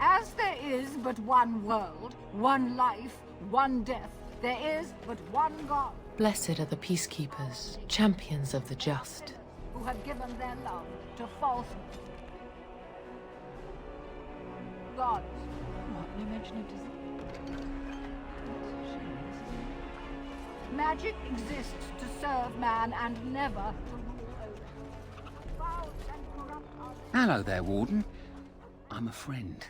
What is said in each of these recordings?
As there is but one world, one life, one death, there is but one God. Blessed are the peacekeepers, champions of the just. Who have given their love to false gods. What? No mention of disease? Magic exists to serve man and never to rule over. Foul and corrupt are... Hello there, Warden. I'm a friend.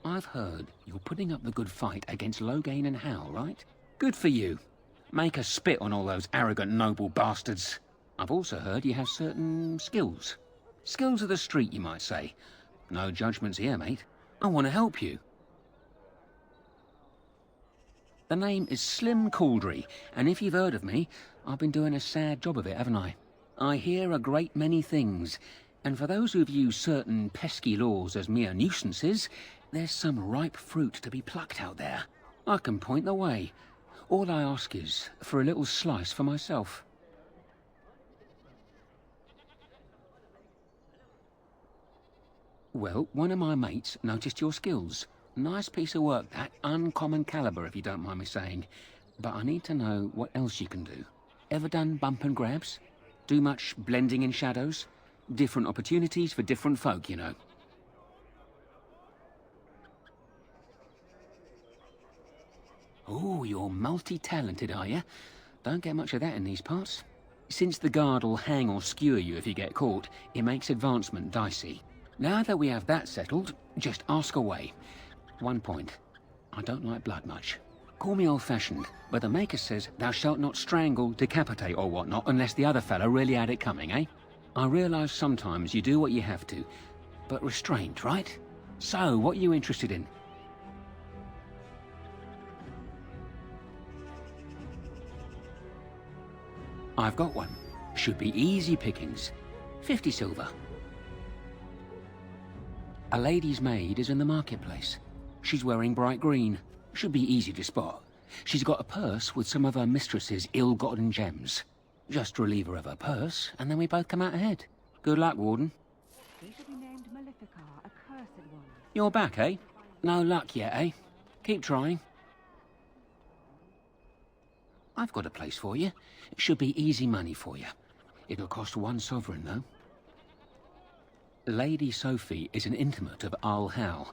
I've heard you're putting up the good fight against Loghain and Howe, right? Good for you. Make us spit on all those arrogant noble bastards. I've also heard you have certain skills. Skills of the street, you might say. No judgments here, mate. I want to help you. The name is Slim Cauldry, and if you've heard of me, I've been doing a sad job of it, haven't I? I hear a great many things, and for those who view certain pesky laws as mere nuisances, there's some ripe fruit to be plucked out there. I can point the way. All I ask is for a little slice for myself. Well, one of my mates noticed your skills. Nice piece of work, that. Uncommon caliber, if you don't mind me saying. But I need to know what else you can do. Ever done bump and grabs? Do much blending in shadows? Different opportunities for different folk, you know. Oh, you're multi-talented, are you? Don't get much of that in these parts. Since the guard will hang or skewer you if you get caught, it makes advancement dicey. Now that we have that settled, just ask away. One point. I don't like blood much. Call me old-fashioned, but the Maker says thou shalt not strangle, decapitate or whatnot unless the other fella really had it coming, eh? I realise sometimes you do what you have to, but restraint, right? So, what are you interested in? I've got one. Should be easy pickings. 50 silver. A lady's maid is in the marketplace. She's wearing bright green. Should be easy to spot. She's got a purse with some of her mistress's ill-gotten gems. Just relieve her of her purse, and then we both come out ahead. Good luck, Warden. They should be named Malefica, a cursed one. You're back, eh? No luck yet, eh? Keep trying. I've got a place for you. It should be easy money for you. It'll cost 1 sovereign, though. Lady Sophie is an intimate of Arl Howe.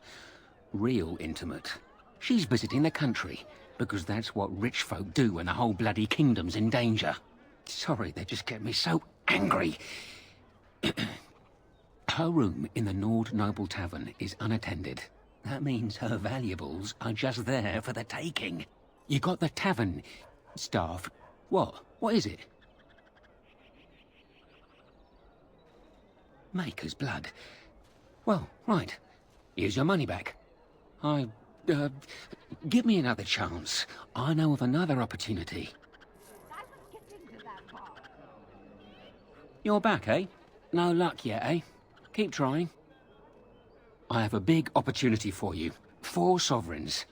Real intimate. She's visiting the country, because that's what rich folk do when the whole bloody kingdom's in danger. Sorry, they just get me so angry. Her room in the Gnawed Noble Tavern is unattended. That means her valuables are just there for the taking. You got the tavern staff. What? What is it? Maker's blood. Well, right. Here's your money back. Give me another chance. I know of another opportunity. You're back, eh? No luck yet, eh? Keep trying. I have a big opportunity for you. 4 sovereigns.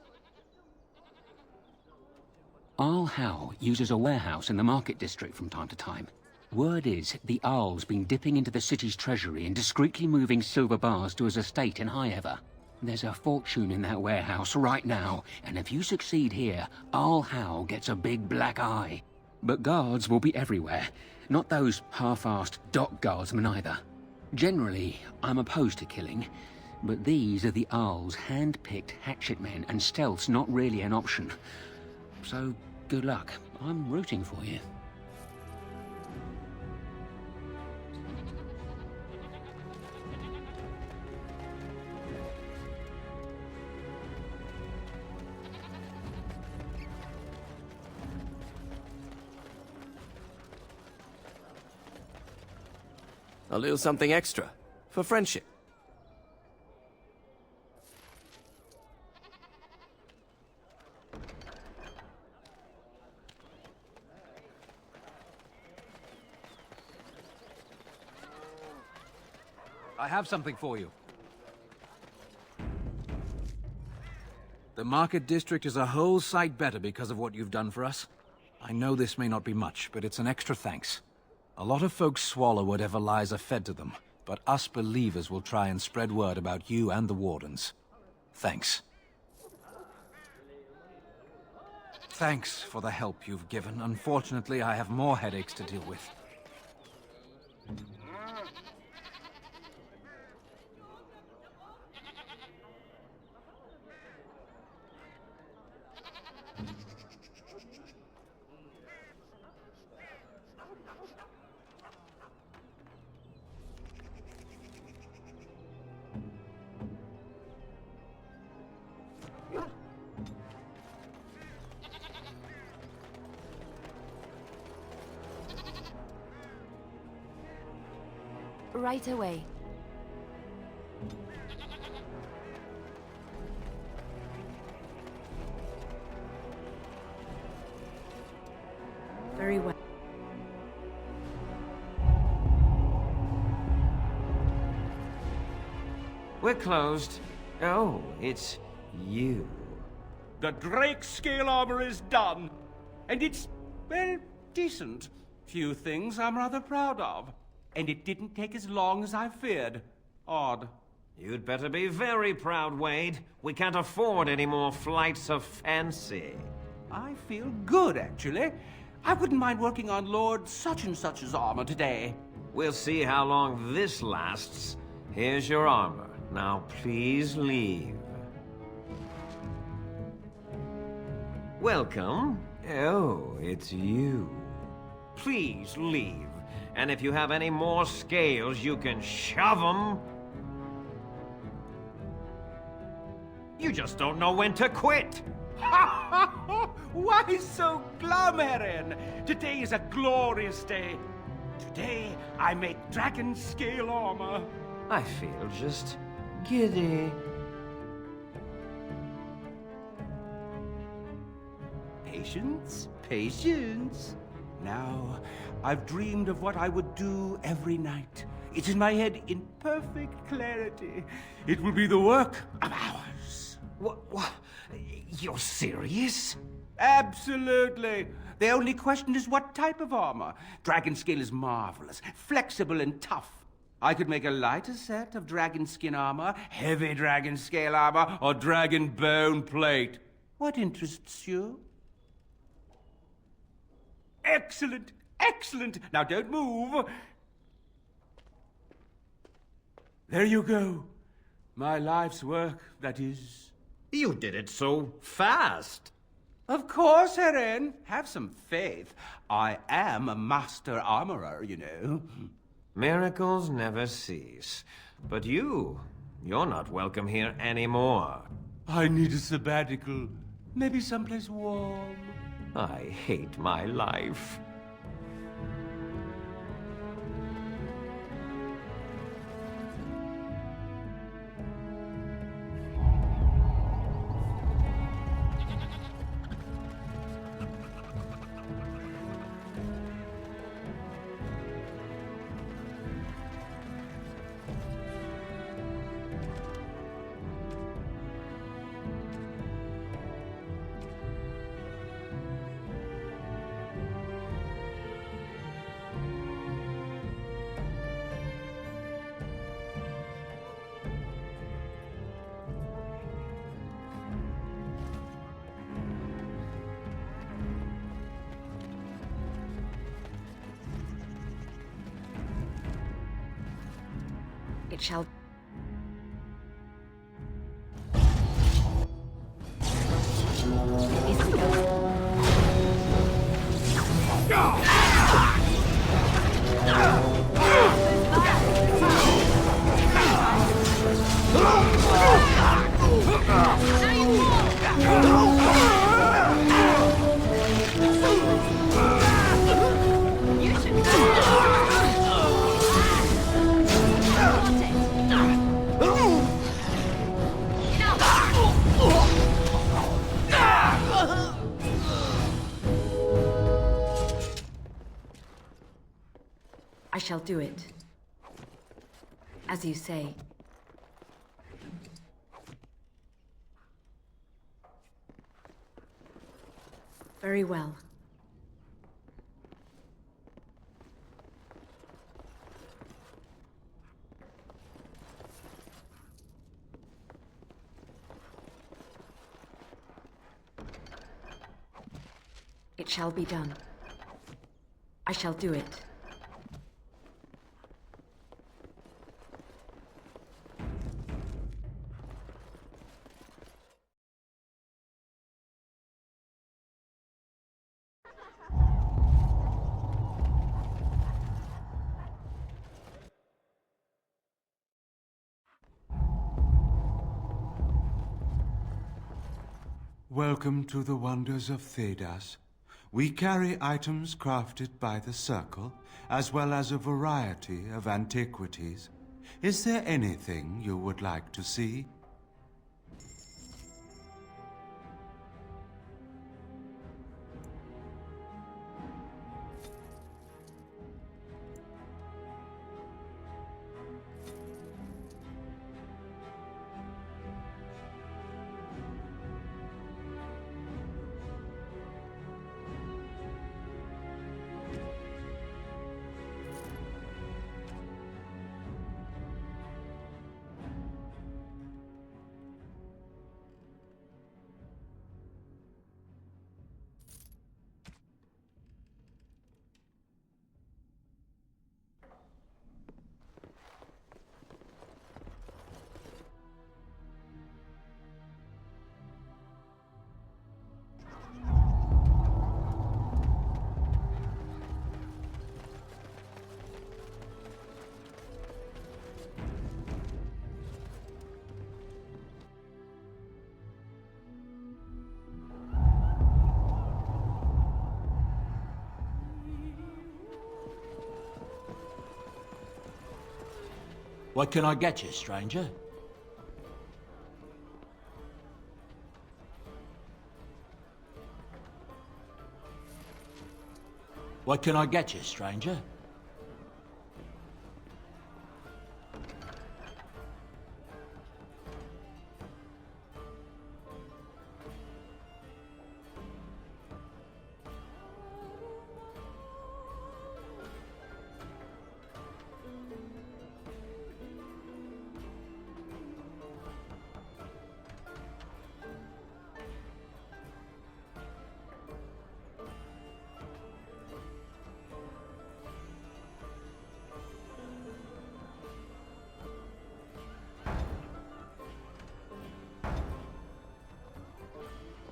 Arl Howe uses a warehouse in the market district from time to time. Word is the Arl's been dipping into the city's treasury and discreetly moving silver bars to his estate in Highever. There's a fortune in that warehouse right now, and if you succeed here, Arl Howe gets a big black eye. But guards will be everywhere, not those half-assed dock guardsmen either. Generally, I'm opposed to killing, but these are the Arl's hand-picked hatchet men, and stealth's not really an option. So, good luck. I'm rooting for you. A little something extra, for friendship. I have something for you. The market district is a whole sight better because of what you've done for us. I know this may not be much, but it's an extra thanks. A lot of folks swallow whatever lies are fed to them, but us believers will try and spread word about you and the Wardens. Thanks. Thanks for the help you've given. Unfortunately, I have more headaches to deal with. Right away. Very well. We're closed. Oh, it's you. The Drake scale armor is done. And it's, well, decent. Few things I'm rather proud of. And it didn't take as long as I feared. Odd. You'd better be very proud, Wade. We can't afford any more flights of fancy. I feel good, actually. I wouldn't mind working on Lord such-and-such's armor today. We'll see how long this lasts. Here's your armor. Now please leave. Welcome. Oh, it's you. Please leave. And if you have any more scales, you can shove them. You just don't know when to quit. Why so glum, Erin? Today is a glorious day. Today, I make dragon scale armor. I feel just giddy. Patience, patience. Now, I've dreamed of what I would do every night. It's in my head in perfect clarity. It will be the work of hours. What? You're serious? Absolutely. The only question is what type of armor. Dragon scale is marvelous, flexible and tough. I could make a lighter set of dragon skin armor, heavy dragon scale armor, or dragon bone plate. What interests you? Excellent, excellent. Now don't move. There you go. My life's work, that is. You did it so fast. Of course, Erin. Have some faith. I am a master armorer, you know. Miracles never cease. But you're not welcome here anymore. I need a sabbatical. Maybe someplace warm. I hate my life. It shall... Easy go. I shall do it. As you say. Very well. It shall be done. I shall do it. Welcome to the wonders of Thedas. We carry items crafted by the Circle, as well as a variety of antiquities. Is there anything you would like to see? What can I get you, stranger? What can I get you, stranger?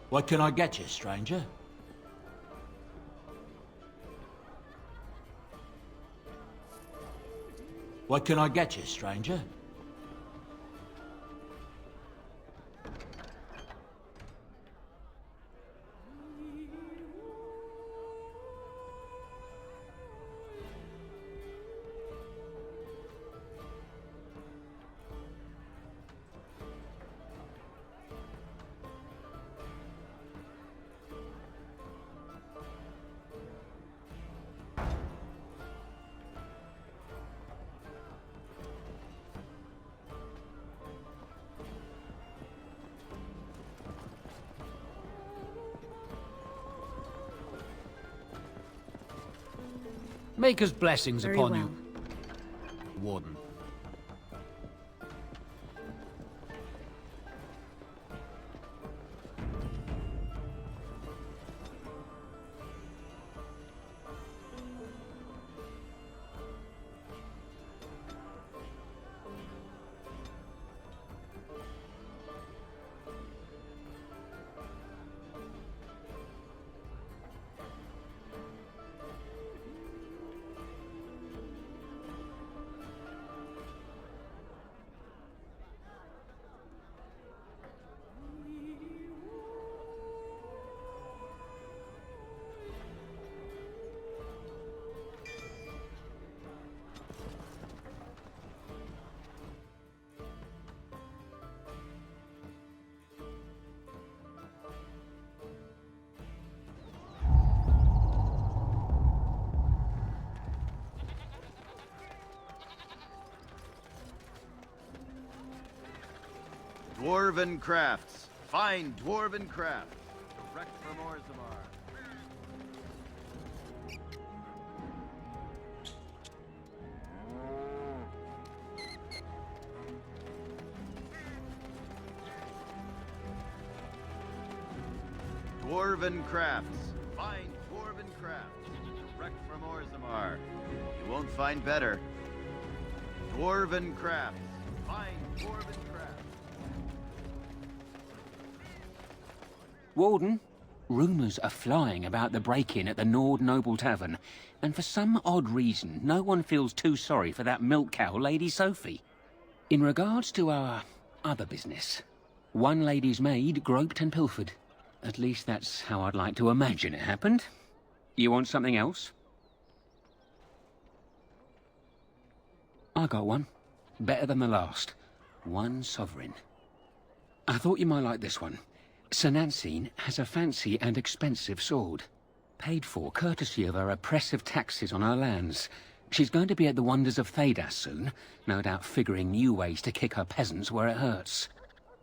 What can I get you, stranger? What can I get you, stranger? Maker's blessings Very upon well. you, Warden. Dwarven crafts. Fine dwarven crafts. Direct from Orzammar. Dwarven crafts. Fine Orzammar. You won't find better. Dwarven crafts. Fine dwarven crafts. Warden, rumours are flying about the break-in at the Gnawed Noble Tavern, and for some odd reason, no one feels too sorry for that milk cow, Lady Sophie. In regards to our other business, one lady's maid groped and pilfered. At least that's how I'd like to imagine it happened. You want something else? I got one. Better than the last. 1 sovereign. I thought you might like this one. Sir Nancine has a fancy and expensive sword. Paid for courtesy of her oppressive taxes on her lands. She's going to be at the wonders of Thedas soon, no doubt figuring new ways to kick her peasants where it hurts.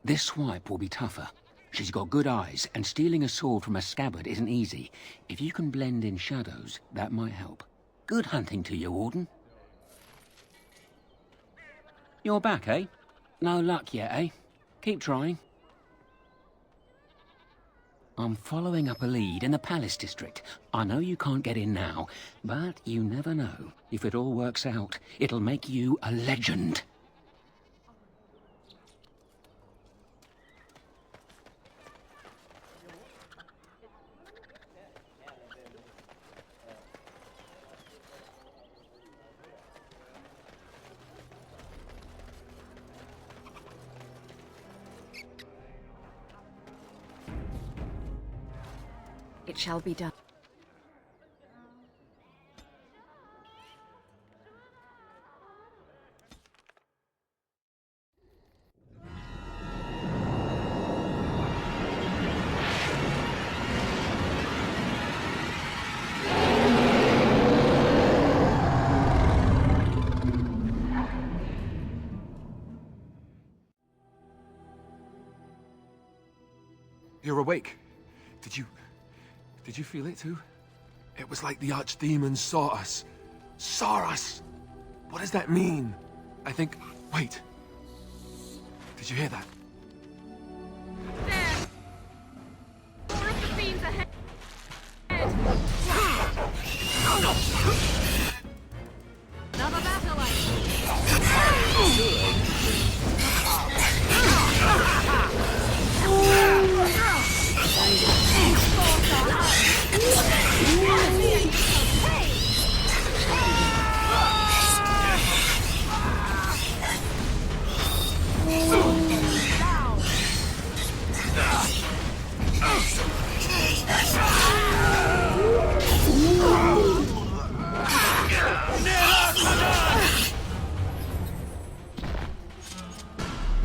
This swipe will be tougher. She's got good eyes, and stealing a sword from a scabbard isn't easy. If you can blend in shadows, that might help. Good hunting to you, Warden. You're back, eh? No luck yet, eh? Keep trying. I'm following up a lead in the Palace District. I know you can't get in now, but you never know. If it all works out, it'll make you a legend. It shall be done. You're awake. Did you feel it too? It was like the archdemon saw us. Saw us! What does that mean? I think... Wait. Did you hear that? There! More of the fiends ahead! Another battle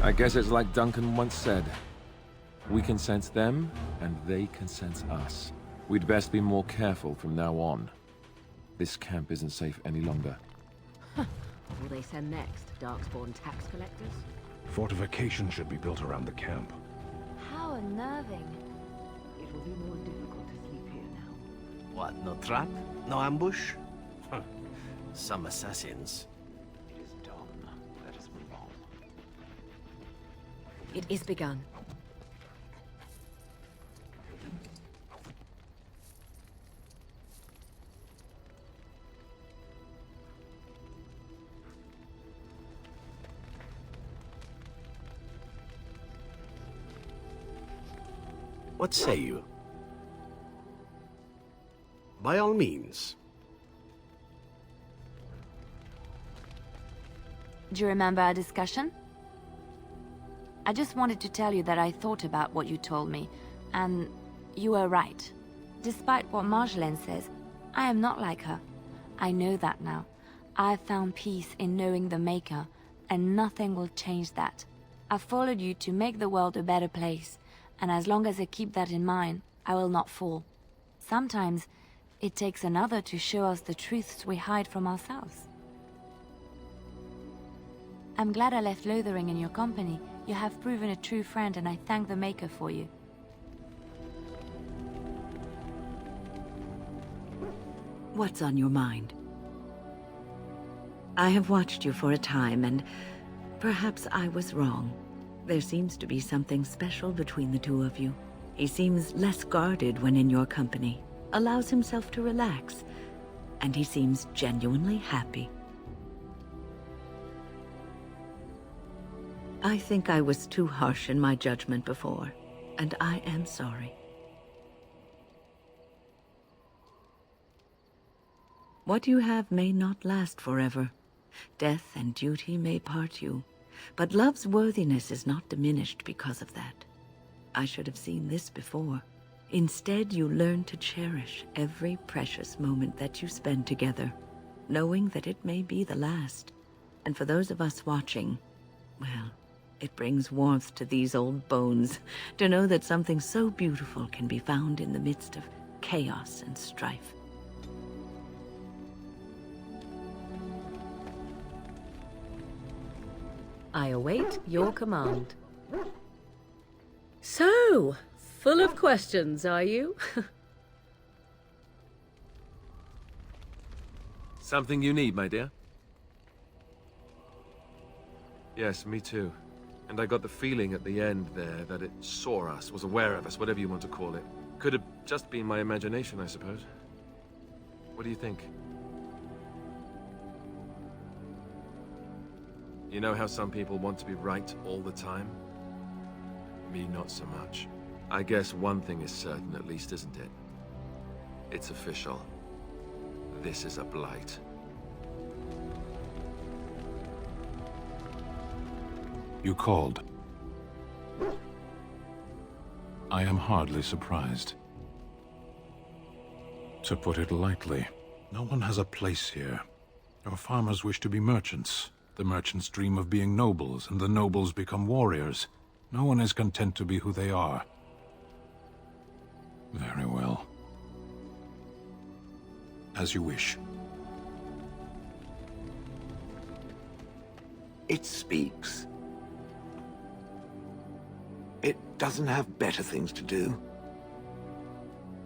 I guess it's like Duncan once said. We can sense them, and they can sense us. We'd best be more careful from now on. This camp isn't safe any longer. What will they send next? Darkspawn tax collectors? Fortification should be built around the camp. How unnerving. It will be more difficult to sleep here now. What, no trap? No ambush? Some assassins. It is done. Let us move on. It is begun. What say you? By all means. Do you remember our discussion? I just wanted to tell you that I thought about what you told me, and you were right. Despite what Marjolaine says, I am not like her. I know that now. I have found peace in knowing the Maker, and nothing will change that. I followed you to make the world a better place, and as long as I keep that in mind, I will not fall. Sometimes, it takes another to show us the truths we hide from ourselves. I'm glad I left Lothering in your company. You have proven a true friend, and I thank the Maker for you. What's on your mind? I have watched you for a time, and perhaps I was wrong. There seems to be something special between the two of you. He seems less guarded when in your company, allows himself to relax. and he seems genuinely happy. I think I was too harsh in my judgment before, and I am sorry. What you have may not last forever. Death and duty may part you, but love's worthiness is not diminished because of that. I should have seen this before. Instead, you learn to cherish every precious moment that you spend together, knowing that it may be the last. And for those of us watching, well, it brings warmth to these old bones to know that something so beautiful can be found in the midst of chaos and strife. I await your command. So, full of questions, are you? Something you need, my dear? Yes, me too. And I got the feeling at the end there that it saw us, was aware of us, whatever you want to call it. Could have just been my imagination, I suppose. What do you think? You know how some people want to be right all the time? Me, not so much. I guess one thing is certain, at least, isn't it? It's official. This is a blight. You called. I am hardly surprised. To put it lightly, no one has a place here. Our farmers wish to be merchants. The merchants dream of being nobles, and the nobles become warriors. No one is content to be who they are. Very well. As you wish. It speaks. It doesn't have better things to do.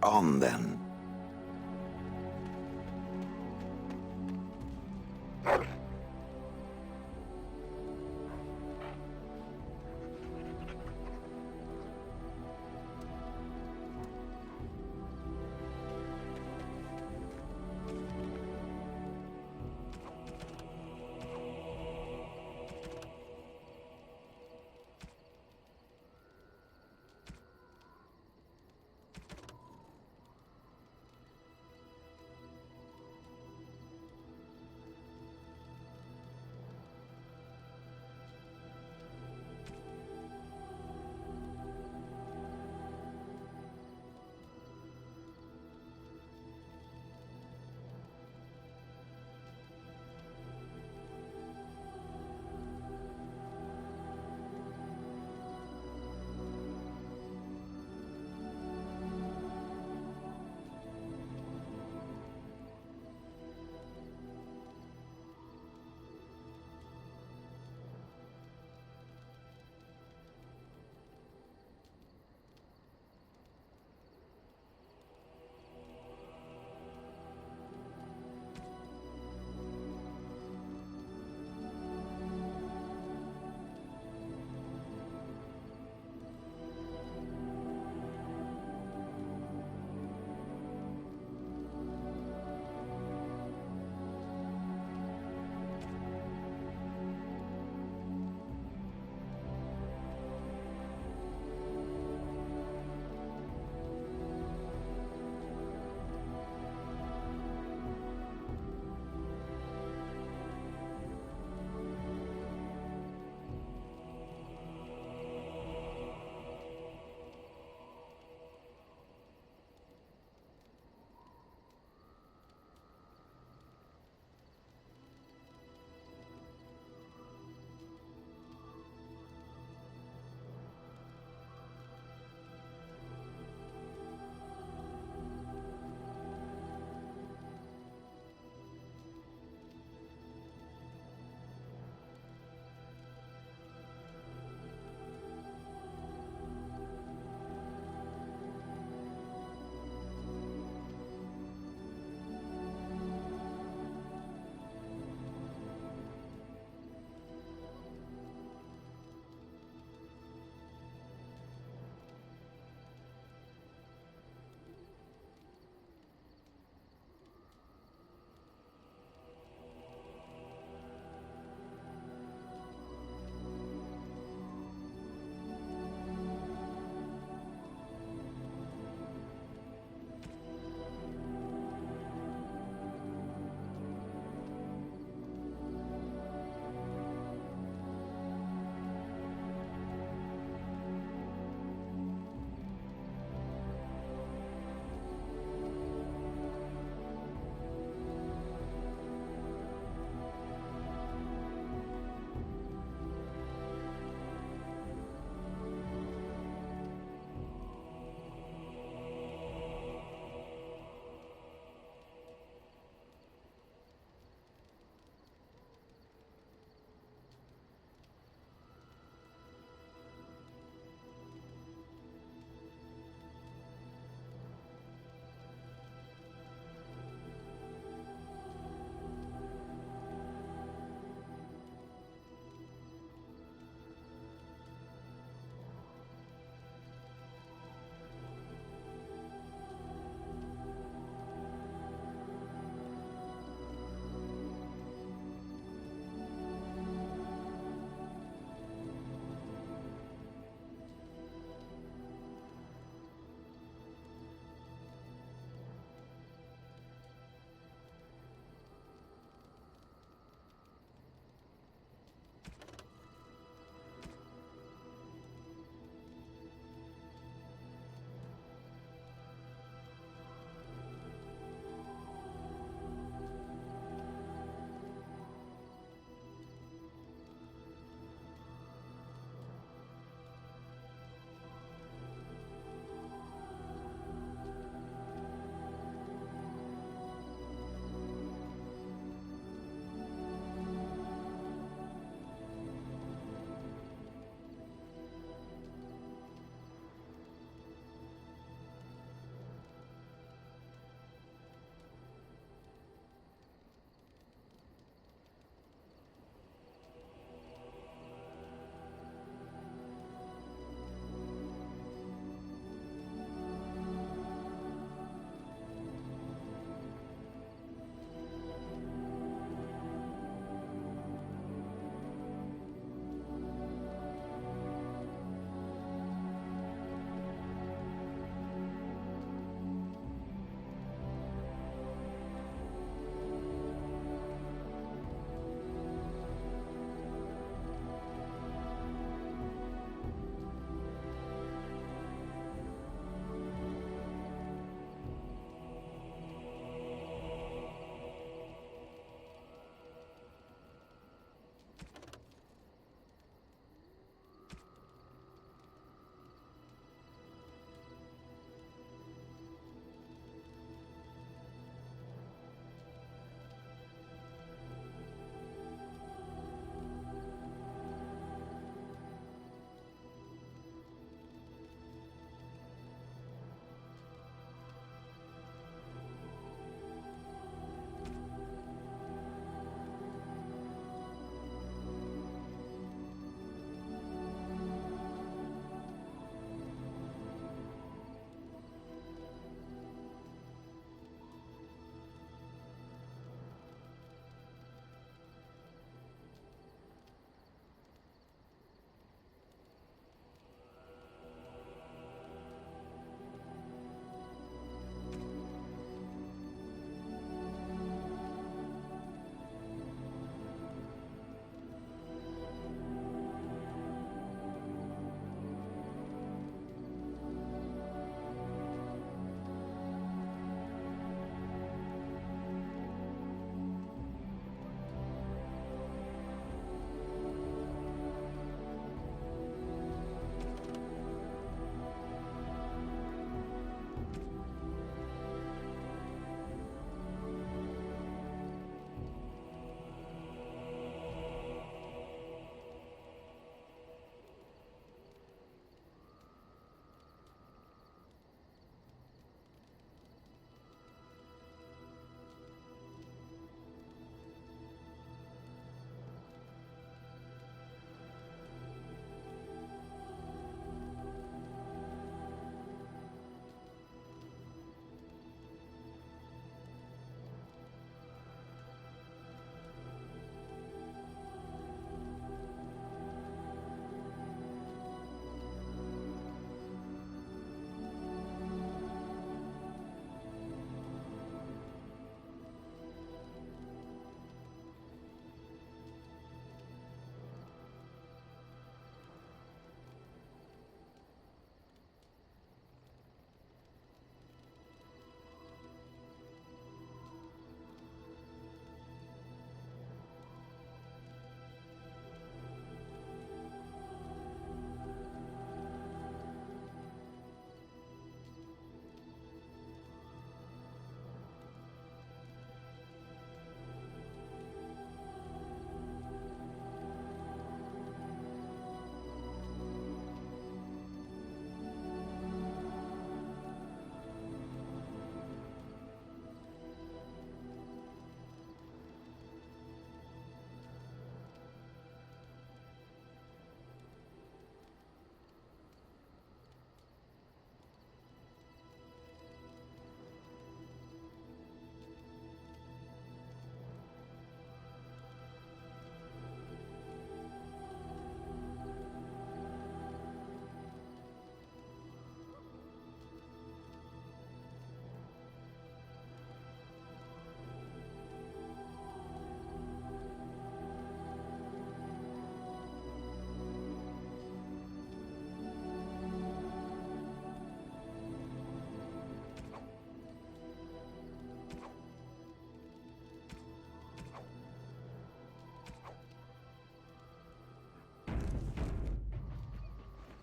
On, then.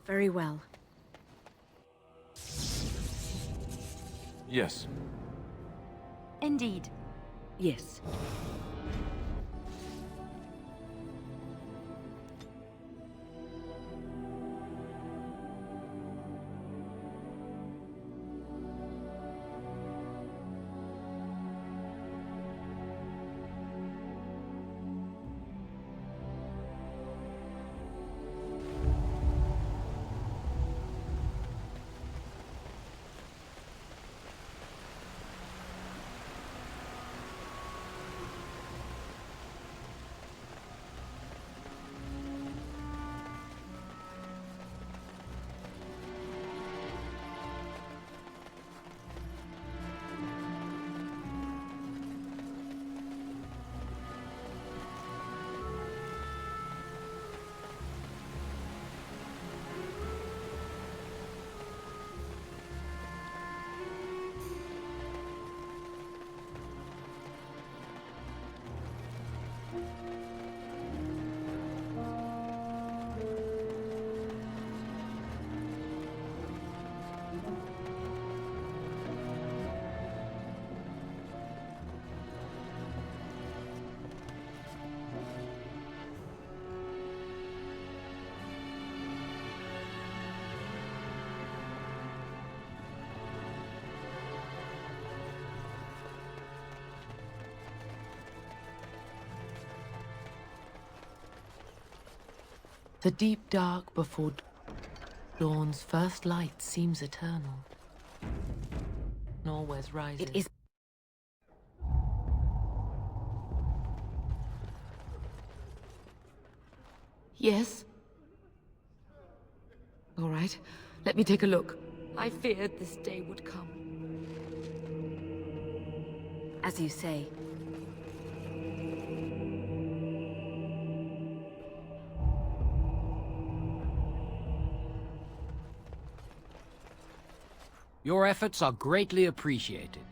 Very well. Yes. Indeed. Yes. The deep dark before dawn's first light seems eternal. Always rises. It is. Yes? All right, let me take a look. I feared this day would come. As you say. Your efforts are greatly appreciated.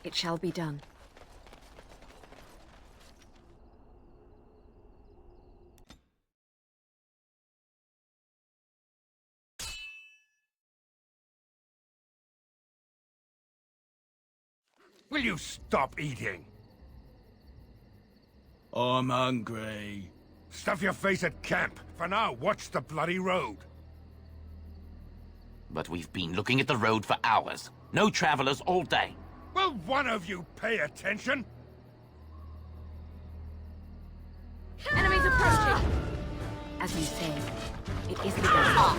It shall be done. Will you stop eating? I'm hungry. Stuff your face at camp. For now, watch the bloody road. But we've been looking at the road for hours. No travelers all day. Will one of you pay attention? Enemies approaching! As you say, it is begun.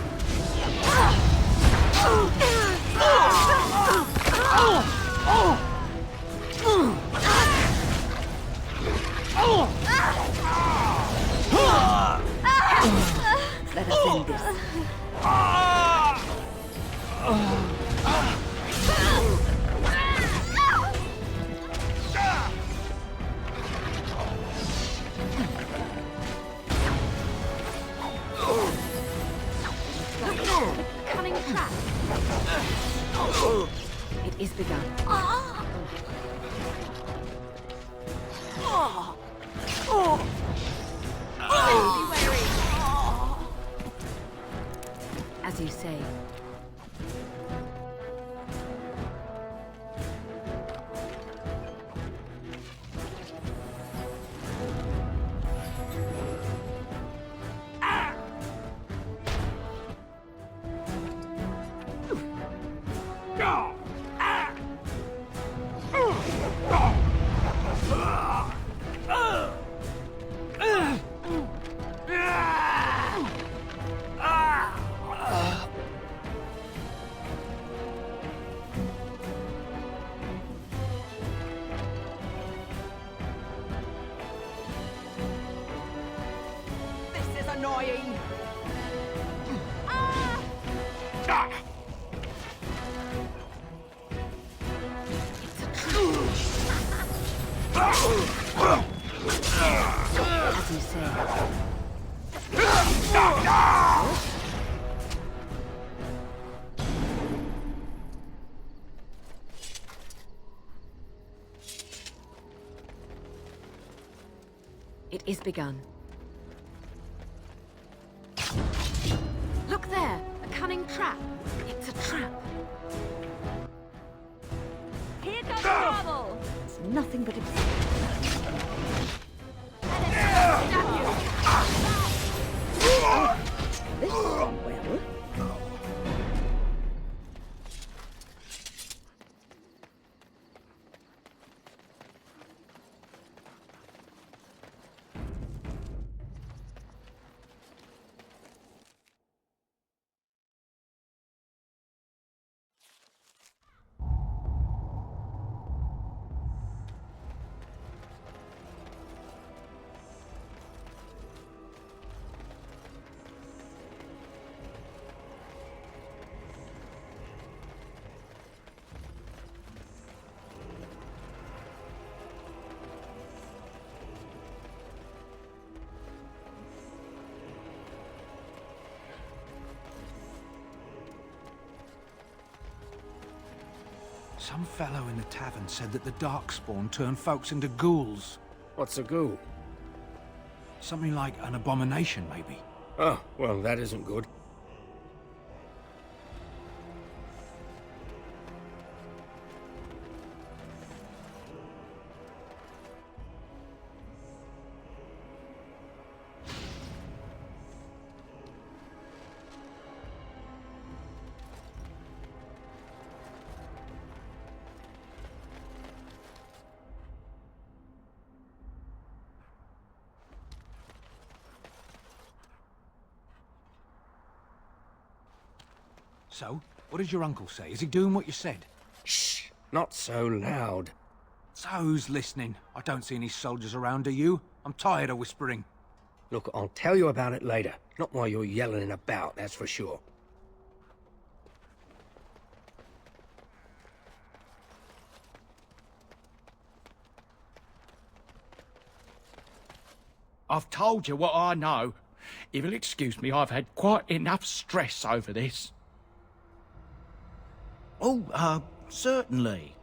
Let us end this. Cunning trap. It is begun. As you say. Annoying! As you say. It is begun. Look there! A cunning trap. It's a trap. Here comes trouble! It's nothing but This is well. Some fellow in the tavern said that the Darkspawn turned folks into ghouls. What's a ghoul? Something like an abomination, maybe. Oh, well, that isn't good. So, what did your uncle say? Is he doing what you said? Shh! Not so loud. So who's listening? I don't see any soldiers around, do you? I'm tired of whispering. Look, I'll tell you about it later. Not while you're yelling about, that's for sure. I've told you what I know. If you'll excuse me, I've had quite enough stress over this. Oh, certainly.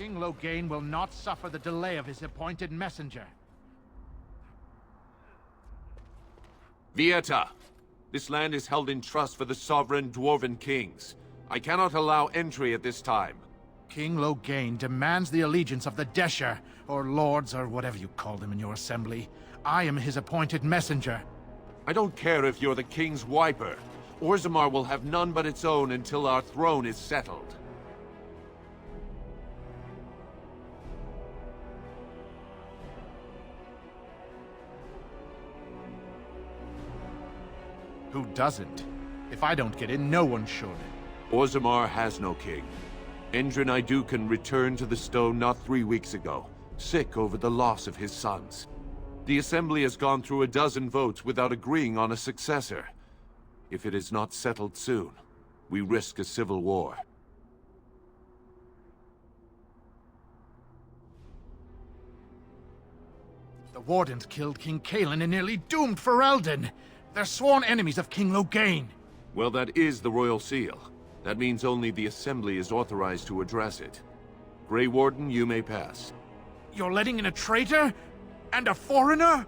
King Loghain will not suffer the delay of his appointed messenger. Vieta! This land is held in trust for the sovereign dwarven kings. I cannot allow entry at this time. King Loghain demands the allegiance of the Desher, or lords, or whatever you call them in your assembly. I am his appointed messenger. I don't care if you're the king's wiper. Orzammar will have none but its own until our throne is settled. Who doesn't? If I don't get in, no one should. Orzammar has no king. Endrin Idukan returned to the stone not 3 weeks ago, sick over the loss of his sons. The Assembly has gone through a dozen votes without agreeing on a successor. If it is not settled soon, we risk a civil war. The Wardens killed King Calen and nearly doomed Ferelden. They're sworn enemies of King Loghain. Well, that is the Royal Seal. That means only the Assembly is authorized to address it. Grey Warden, you may pass. You're letting in a traitor? And a foreigner?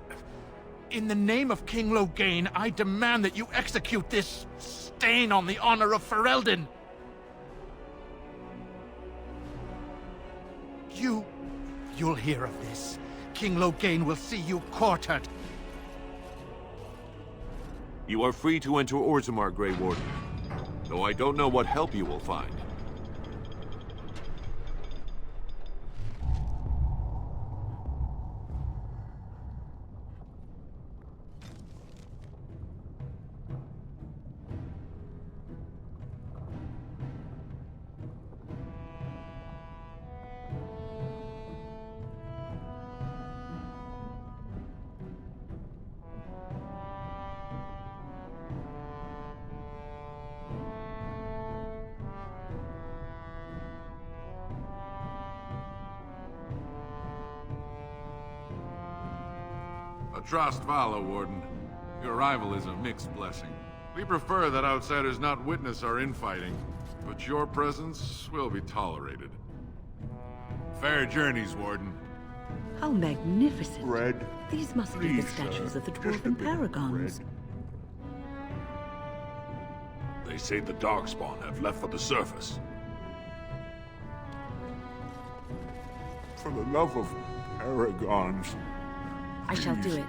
In the name of King Loghain, I demand that you execute this stain on the honor of Ferelden. You'll hear of this. King Loghain will see you quartered. You are free to enter Orzammar, Grey Warden. Though I don't know what help you will find. Trost Vala, Warden. Your arrival is a mixed blessing. We prefer that outsiders not witness our infighting, but your presence will be tolerated. Fair journeys, Warden. How magnificent. Bread. These must be the statues of the dwarven paragons. They say the Darkspawn have left for the surface. For the love of paragons. I shall do it.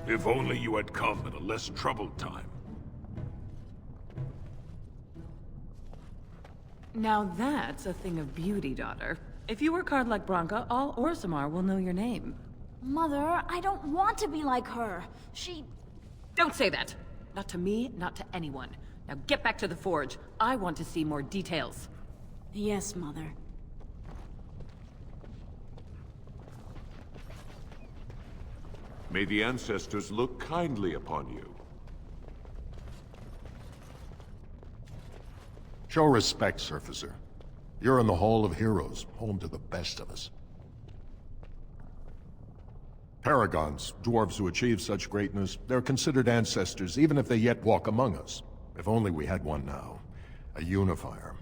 If only you had come at a less troubled time. Now that's a thing of beauty, daughter. If you work hard like Branka, all Orzammar will know your name. Mother, I don't want to be like her. She... Don't say that! Not to me, not to anyone. Now get back to the forge. I want to see more details. Yes, Mother. May the ancestors look kindly upon you. Show respect, Surfacer. You're in the Hall of Heroes, home to the best of us. Paragons, dwarves who achieve such greatness, they're considered ancestors even if they yet walk among us. If only we had one now. A unifier.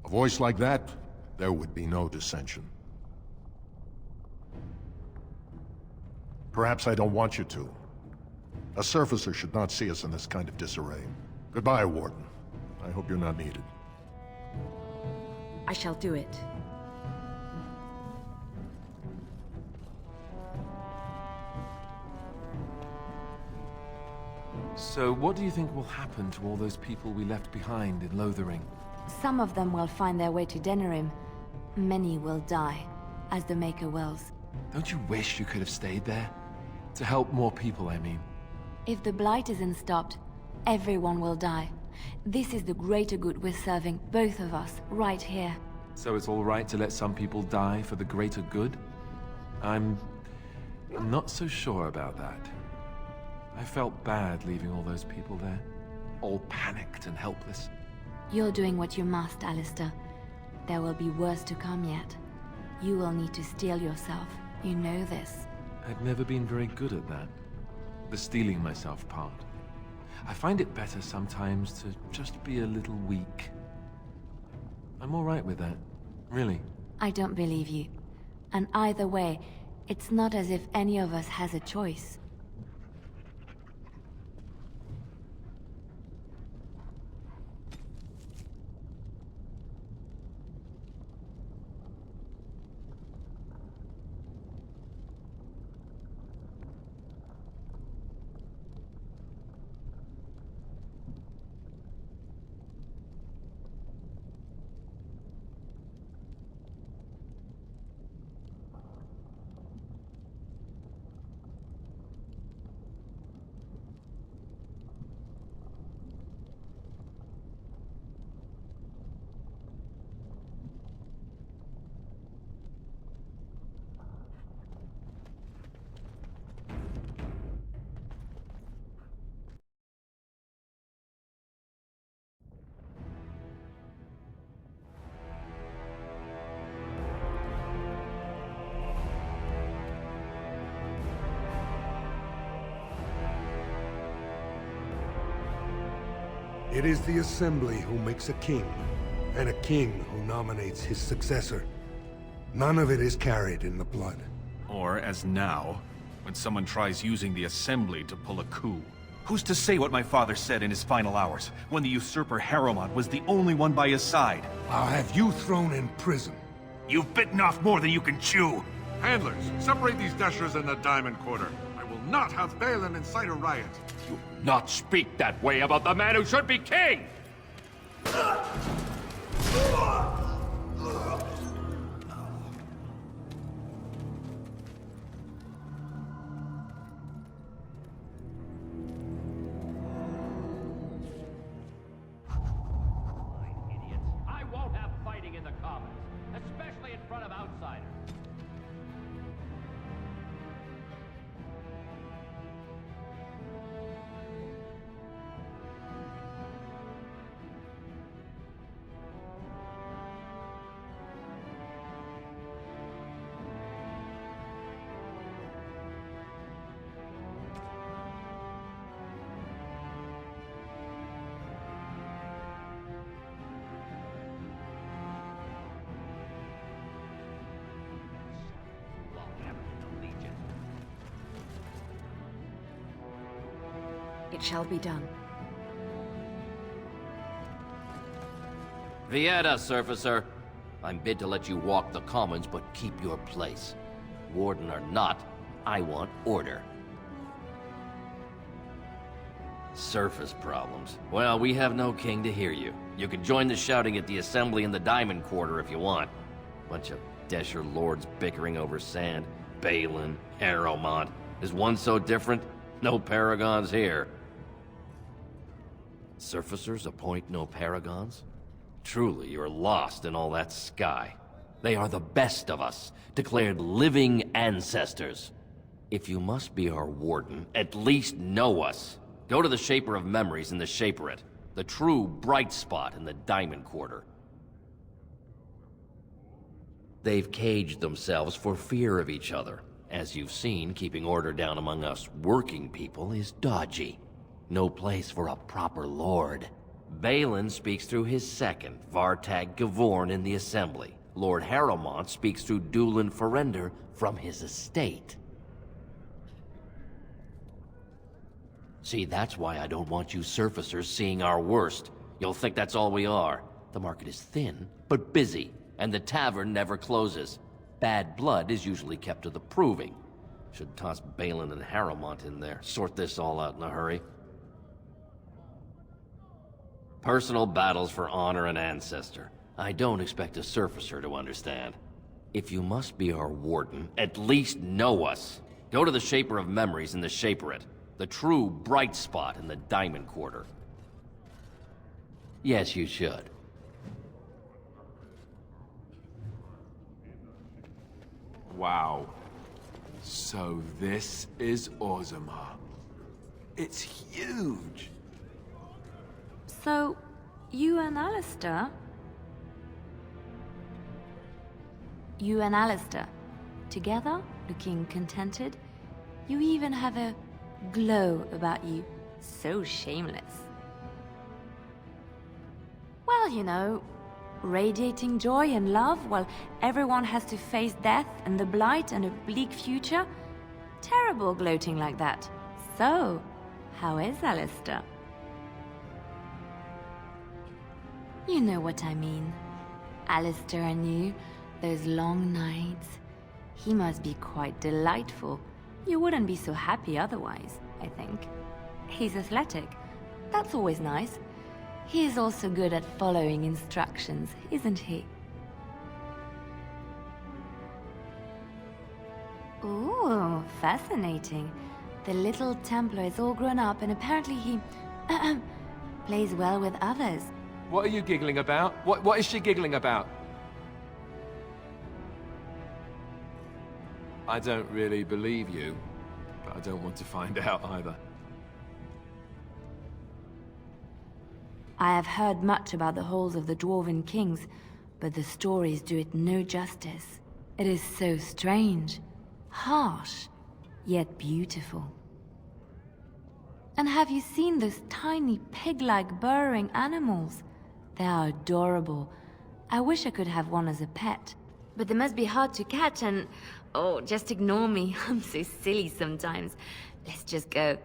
A voice like that, there would be no dissension. Perhaps I don't want you to. A Surfacer should not see us in this kind of disarray. Goodbye, Warden. I hope you're not needed. I shall do it. So what do you think will happen to all those people we left behind in Lothering? Some of them will find their way to Denerim. Many will die, as the Maker wills. Don't you wish you could have stayed there? To help more people, I mean. If the Blight isn't stopped, everyone will die. This is the greater good we're serving, both of us, right here. So it's all right to let some people die for the greater good? I'm not so sure about that. I felt bad leaving all those people there, all panicked and helpless. You're doing what you must, Alistair. There will be worse to come yet. You will need to steel yourself. You know this. I've never been very good at that. The steeling myself part. I find it better sometimes to just be a little weak. I'm all right with that. Really. I don't believe you. And either way, it's not as if any of us has a choice. It is the Assembly who makes a king, and a king who nominates his successor. None of it is carried in the blood. Or, as now, when someone tries using the Assembly to pull a coup. Who's to say what my father said in his final hours, when the usurper Harrowmont was the only one by his side? I'll have you thrown in prison. You've bitten off more than you can chew! Handlers, separate these dashers in the Diamond Quarter. I will not have Balin incite a riot. You not speak that way about the man who should be king! I won't have fighting in the commons, especially in front of outsiders. It shall be done. Thedas, Surfacer. I'm bid to let you walk the commons, but keep your place. Warden or not, I want order. Surface problems. Well, we have no king to hear you. You can join the shouting at the assembly in the Diamond Quarter if you want. Bunch of Desher lords bickering over sand. Balin, Harrowmont. Is one so different? No paragons here. Surfacers appoint no paragons? Truly, you're lost in all that sky. They are the best of us, declared living ancestors. If you must be our warden, at least know us. Go to the Shaper of Memories in the Shaperate, the true bright spot in the Diamond Quarter. They've caged themselves for fear of each other. As you've seen, keeping order down among us working people is dodgy. No place for a proper lord. Balin speaks through his second, Vartag Gavorn, in the Assembly. Lord Harrowmont speaks through Dulin Ferender from his estate. See, that's why I don't want you surfacers seeing our worst. You'll think that's all we are. The market is thin, but busy, and the tavern never closes. Bad blood is usually kept to the proving. Should toss Balin and Harrowmont in there, sort this all out in a hurry. Personal battles for honor and ancestor. I don't expect a surfacer to understand. If you must be our warden, at least know us. Go to the Shaper of Memories in the Shaperate, the true bright spot in the Diamond Quarter. Yes, you should. Wow. So this is Orzammar. It's huge. So, you and Alistair? You and Alistair, together, looking contented? You even have a glow about you. So shameless. Well, you know, radiating joy and love while everyone has to face death and the blight and a bleak future? Terrible gloating like that. So, how is Alistair? You know what I mean. Alistair and you, those long nights. He must be quite delightful. You wouldn't be so happy otherwise, I think. He's athletic. That's always nice. He is also good at following instructions, isn't he? Ooh, fascinating. The little Templar is all grown up and apparently he plays well with others. What are you giggling about? What is she giggling about? I don't really believe you, but I don't want to find out either. I have heard much about the halls of the Dwarven Kings, but the stories do it no justice. It is so strange, harsh, yet beautiful. And have you seen those tiny pig-like burrowing animals? They are adorable. I wish I could have one as a pet. But they must be hard to catch and... Oh, just ignore me. I'm so silly sometimes. Let's just go.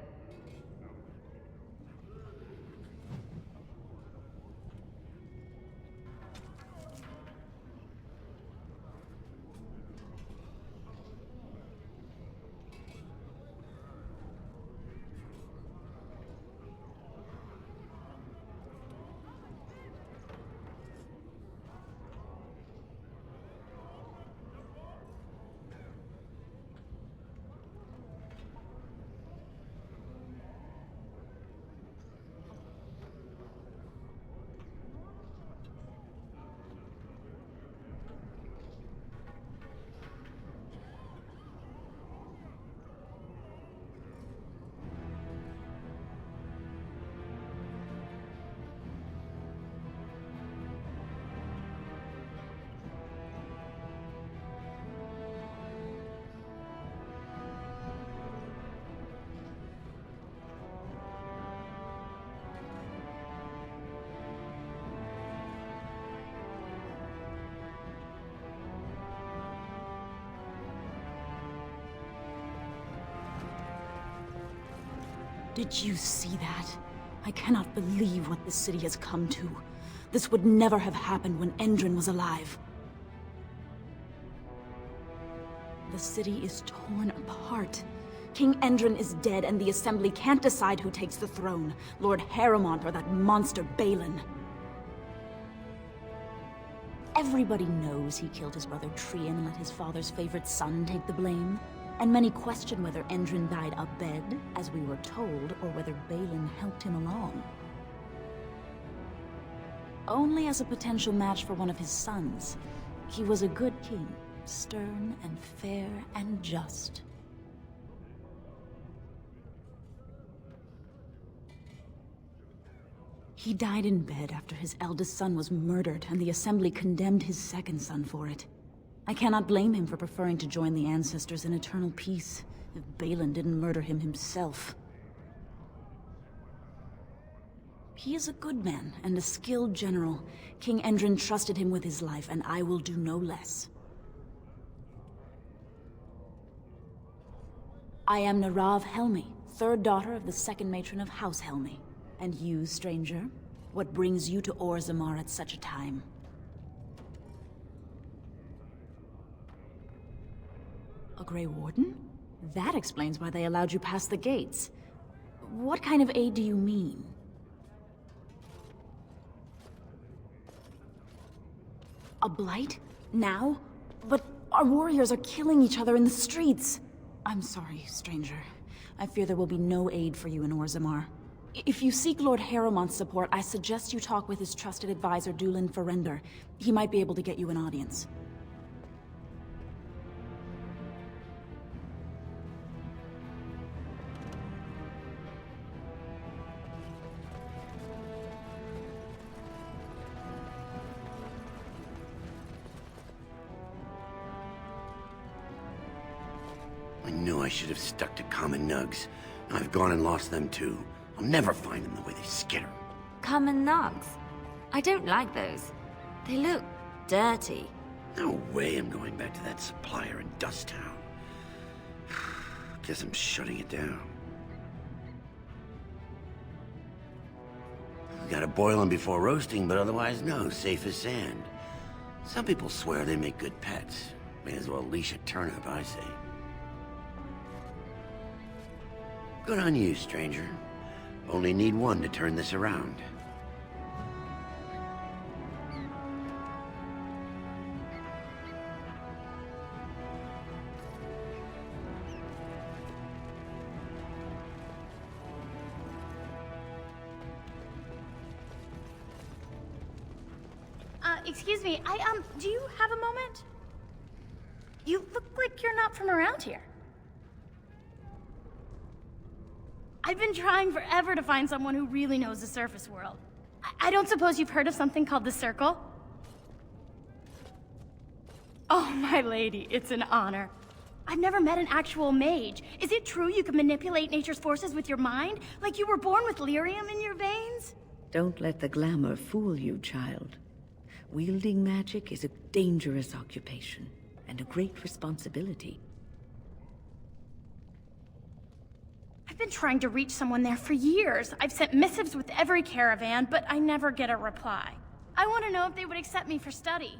Did you see that? I cannot believe what this city has come to. This would never have happened when Endrin was alive. The city is torn apart. King Endrin is dead, and the Assembly can't decide who takes the throne. Lord Harrowmont or that monster Balin. Everybody knows he killed his brother Trian and let his father's favorite son take the blame. And many question whether Endrin died abed, as we were told, or whether Balin helped him along. Only as a potential match for one of his sons. He was a good king, stern and fair and just. He died in bed after his eldest son was murdered, and the Assembly condemned his second son for it. I cannot blame him for preferring to join the ancestors in eternal peace, if Balin didn't murder him himself. He is a good man and a skilled general. King Endrin trusted him with his life, and I will do no less. I am Narav Helmi, third daughter of the second matron of House Helmi. And you, stranger, what brings you to Orzammar at such a time? A Grey Warden? That explains why they allowed you past the gates. What kind of aid do you mean? A blight? Now? But our warriors are killing each other in the streets. I'm sorry, stranger. I fear there will be no aid for you in Orzammar. If you seek Lord Harrowmont's support, I suggest you talk with his trusted advisor, Dulin Ferrender. He might be able to get you an audience. I knew I should have stuck to common nugs. I've gone and lost them too. I'll never find them the way they skitter. Common nugs? I don't like those. They look dirty. No way I'm going back to that supplier in Dust Town. Guess I'm shutting it down. Gotta boil them before roasting, but otherwise no, safe as sand. Some people swear they make good pets. May as well leash a turnip, I say. Good on you, stranger. Only need one to turn this around. Excuse me, do you have a moment? You look like you're not from around here. I've been trying forever to find someone who really knows the surface world. I don't suppose you've heard of something called the Circle? Oh, my lady, it's an honor. I've never met an actual mage. Is it true you can manipulate nature's forces with your mind? Like you were born with lyrium in your veins? Don't let the glamour fool you, child. Wielding magic is a dangerous occupation, and a great responsibility. I've been trying to reach someone there for years. I've sent missives with every caravan, but I never get a reply. I want to know if they would accept me for study.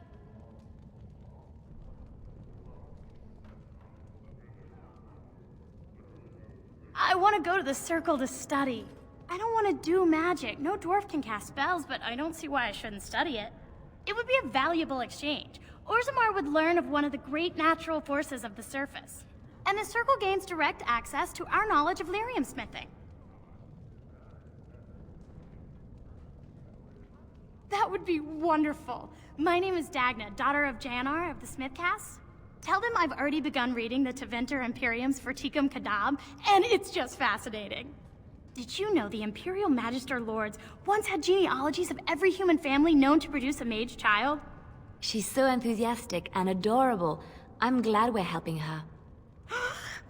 I want to go to the Circle to study. I don't want to do magic. No dwarf can cast spells, but I don't see why I shouldn't study it. It would be a valuable exchange. Orzammar would learn of one of the great natural forces of the surface. And the Circle gains direct access to our knowledge of lyrium smithing. That would be wonderful. My name is Dagna, daughter of Janar of the Smithcast. Tell them I've already begun reading the Taventer Emporium's Verticum Kadab, and it's just fascinating. Did you know the Imperial Magister Lords once had genealogies of every human family known to produce a mage child? She's so enthusiastic and adorable. I'm glad we're helping her.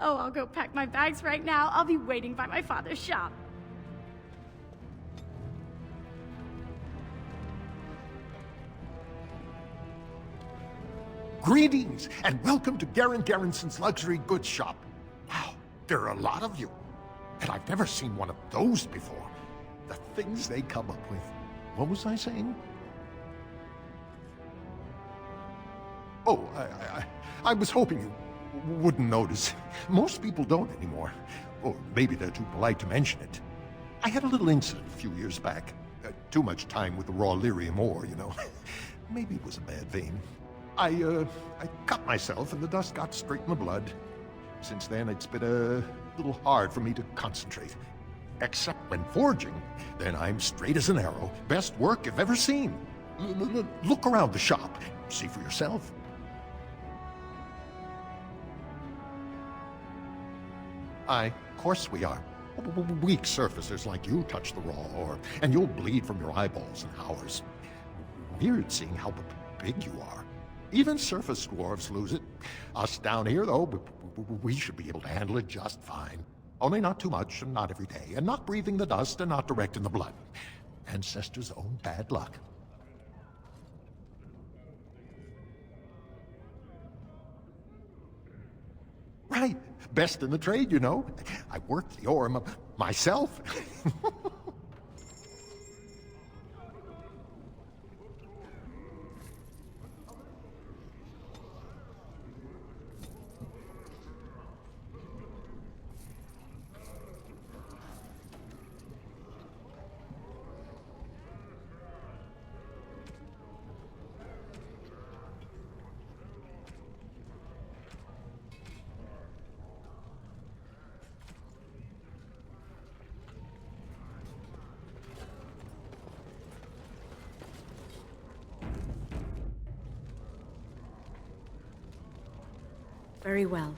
Oh, I'll go pack my bags right now. I'll be waiting by my father's shop. Greetings, and welcome to Garen Garrison's Luxury Goods Shop. Wow, there are a lot of you. And I've never seen one of those before. The things they come up with. What was I saying? Oh, I was hoping you... wouldn't notice. Most people don't anymore. Or maybe they're too polite to mention it. I had a little incident a few years back. Too much time with the raw lyrium ore, you know. Maybe it was a bad vein. I cut myself and the dust got straight in the blood. Since then, it's been a little hard for me to concentrate. Except when forging, then I'm straight as an arrow. Best work you've ever seen. Look around the shop. See for yourself. Of course we are. Weak surfacers like you touch the raw ore, and you'll bleed from your eyeballs in hours. Weird seeing how big you are. Even surface dwarves lose it. Us down here, though, we should be able to handle it just fine. Only not too much, and not every day, and not breathing the dust, and not direct in the blood. Ancestors' own bad luck. Right. Best in the trade, you know. I worked the ore myself. Very well.